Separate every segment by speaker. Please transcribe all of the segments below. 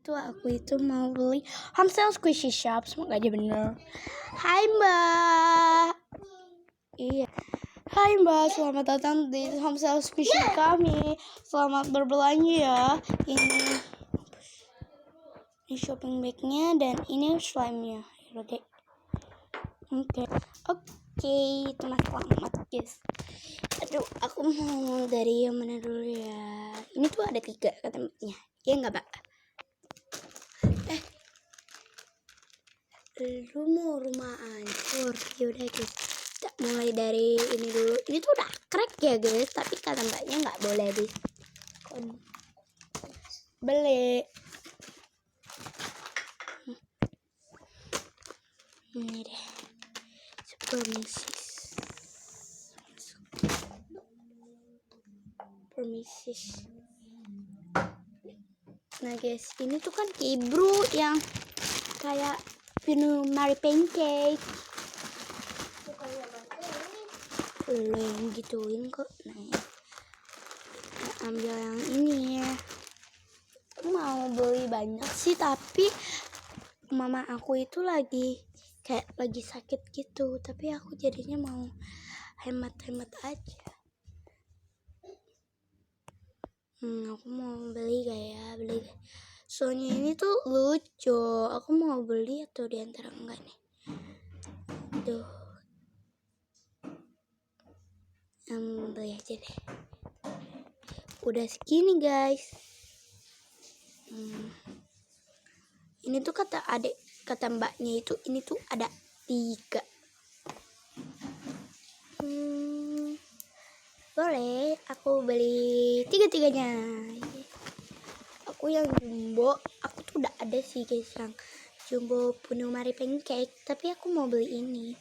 Speaker 1: itu aku itu mau beli Homestyle Squishy Shop. Semoga aja bener. Hai Mbak. Iya. Hai Mbak, selamat datang di Homestyle Squishy kami. Selamat berbelanja ya. Ini shopping bagnya dan ini slime-nya. Oke, teman selamat guys. Aduh, aku mau dari yang mana dulu ya? Ini tuh ada 3 tempatnya. Ya nggak Mbak? Lu mau rumah hancur. Yaudah guys, kita mulai dari ini dulu. Ini tuh udah crack ya guys, tapi kata mbaknya nggak boleh beli. Ini deh, permisis. Nah guys, ini tuh kan kibru yang kayak Mary pancake. Lo yang gituin kok. Nah ya, ambil yang ini ya. Aku mau beli banyak sih, tapi mama aku itu lagi sakit gitu, tapi aku jadinya mau hemat-hemat aja. Aku mau beli soalnya ini tuh lucu. Aku mau beli atau diantara enggak nih. Tuh, beli aja deh. Udah segini guys. Ini tuh kata mbaknya itu ini tuh ada 3. Boleh aku beli 3-tiganya. Aku yang jumbo, aku tuh udah ada sih guys yang jumbo penuh Mary pancake, tapi aku mau beli ini.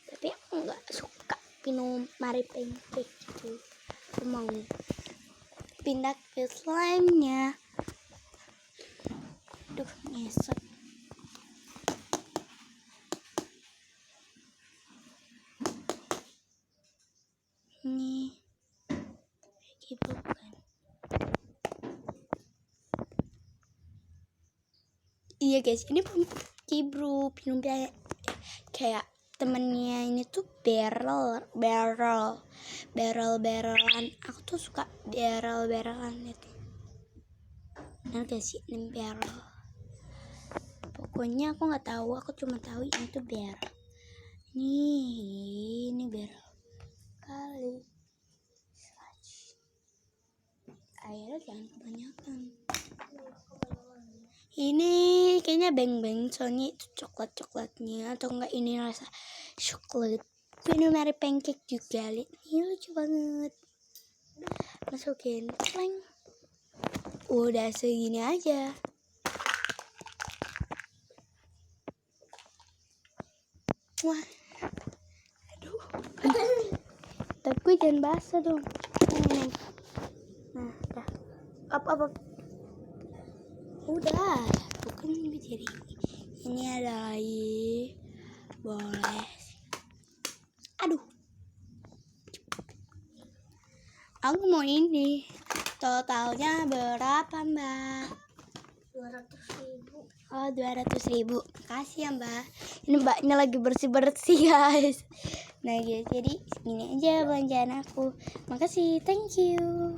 Speaker 1: Tapi aku nggak suka penuh Mary pancake gitu. Aku mau pindah ke slime-nya. Duh, ngesot. Ini gitu kan. Iya guys, ini kibru pinum kayak temennya ini tuh barrel-barrelan. Aku tuh suka barrel-barrelan itu. Nah guys, ini barrel. Pokoknya aku nggak tahu, aku cuma tahu ini tuh barrel. Ini barrel kali. Airnya jangan kebanyakan. Ini kayaknya beng-beng, soalnya itu coklatnya, atau enggak ini rasa coklat. Ini Mary pancake juga, lihat ini lucu banget. Masukin pleng. Udah segini aja. Wah, aduh, tapi jangan basah dong. Nah, dah. Apa? Udah, bukan jadi ini ada lagi. Boleh. Aduh. Aku mau ini. Totalnya berapa, Mbak?
Speaker 2: 200.000.
Speaker 1: Oh, 200.000. Makasih ya, Mbak. Ini Mbaknya lagi bersih-bersih, guys. Nah, guys, jadi segini aja belanjaan aku. Makasih, thank you.